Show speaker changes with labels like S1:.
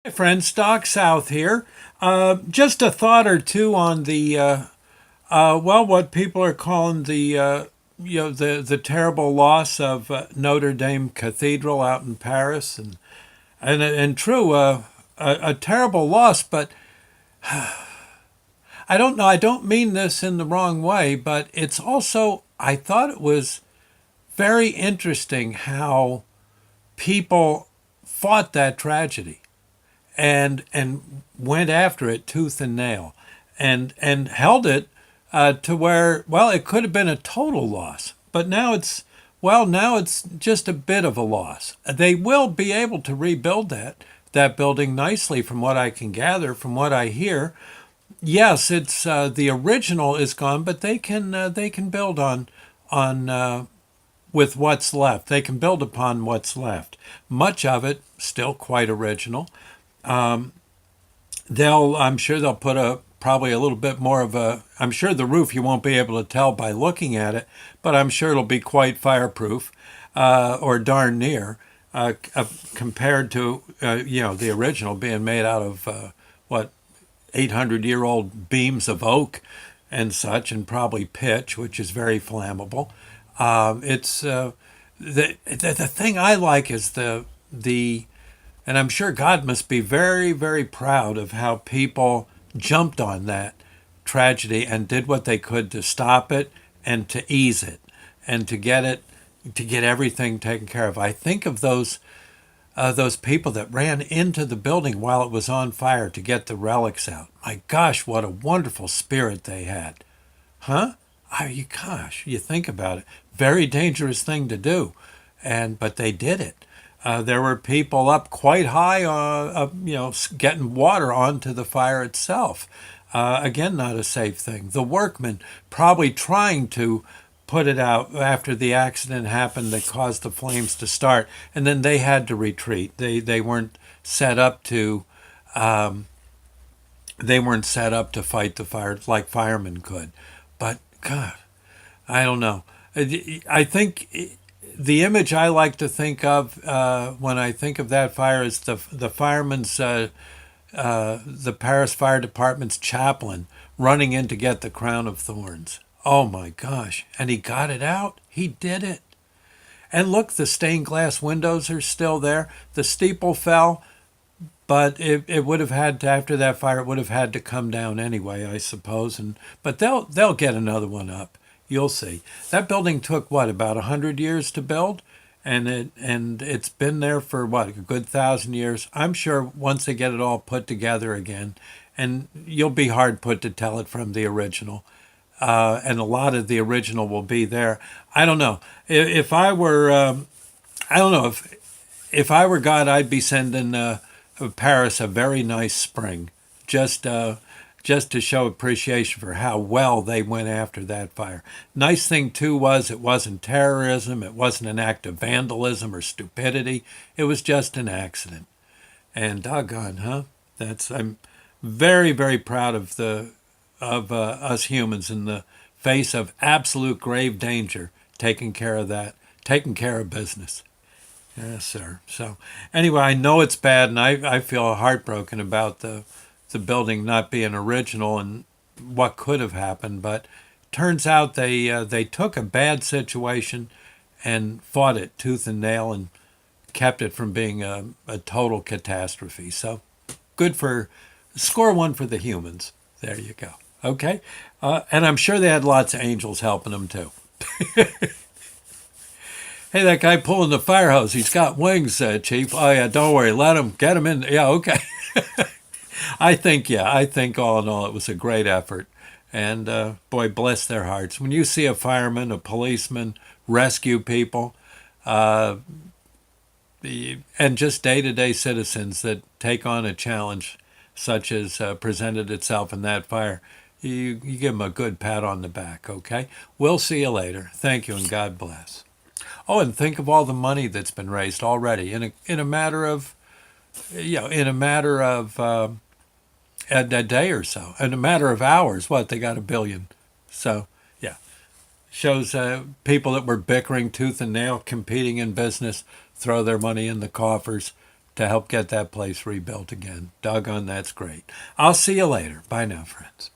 S1: Hi, friends. Doc South here. Just a thought or two on what people are calling the terrible loss of Notre Dame Cathedral out in Paris, and true, a terrible loss. But I don't know. I don't mean this in the wrong way, but it's also I thought it was very interesting how people fought that tragedy and went after it tooth and nail, and held it to where it could have been a total loss, but now it's just a bit of a loss. They will be able to rebuild that building nicely, from what I can gather, from what I hear. Yes, it's the original is gone, but they can build on with what's left. They can build upon what's left. Much of it still quite original. I'm sure they'll put probably a little bit more of a. I'm sure the roof you won't be able to tell by looking at it, but I'm sure it'll be quite fireproof, or darn near, compared to the original being made out of what 800-year-old beams of oak and such, and probably pitch, which is very flammable. It's the thing I like is the and I'm sure God must be very, very proud of how people jumped on that tragedy and did what they could to stop it and to ease it and to get everything taken care of. I think of those people that ran into the building while it was on fire to get the relics out. My gosh, what a wonderful spirit they had. Huh? Gosh, you think about it. Very dangerous thing to do, but they did it. There were people up quite high, getting water onto the fire itself. Again, not a safe thing. The workmen probably trying to put it out after the accident happened that caused the flames to start, and then they had to retreat. They weren't set up to fight the fire like firemen could. But God, I don't know. I think the image I like to think of when I think of that fire is the fireman's the Paris Fire Department's chaplain running in to get the crown of thorns. Oh my gosh! And he got it out. He did it. And look, the stained glass windows are still there. The steeple fell, but it would have had to, after that fire, it would have had to come down anyway, I suppose. But they'll get another one up. You'll see. That building took what, about 100 years to build, and it's been there for what, a good 1,000 years. I'm sure once they get it all put together again, and you'll be hard put to tell it from the original. And a lot of the original will be there. I don't know. If I were, I don't know if I were God, I'd be sending Paris a very nice spring, just just to show appreciation for how well they went after that fire. Nice thing too was it wasn't terrorism, it wasn't an act of vandalism or stupidity. It was just an accident. And doggone, huh? I'm very, very proud of us humans in the face of absolute grave danger, taking care of that, taking care of business. Yes, sir. So anyway, I know it's bad, and I feel heartbroken about the building not being original and what could have happened. But turns out they took a bad situation and fought it tooth and nail and kept it from being a total catastrophe. So good for score one for the humans. There you go. Okay, and I'm sure they had lots of angels helping them too. Hey, that guy pulling the fire hose, he's got wings, Chief. Oh, yeah, don't worry. Let him get him in. Yeah, okay. I think all in all, it was a great effort. And boy, bless their hearts. When you see a fireman, a policeman, rescue people, uh, and just day to day citizens that take on a challenge such as presented itself in that fire, you give them a good pat on the back, okay? We'll see you later. Thank you, and God bless. Oh, and think of all the money that's been raised already in a matter of a day or so, in a matter of hours. What, they got 1 billion? So yeah, shows people that were bickering tooth and nail, competing in business, throw their money in the coffers to help get that place rebuilt again. Doggone, that's great. I'll see you later. Bye now, friends.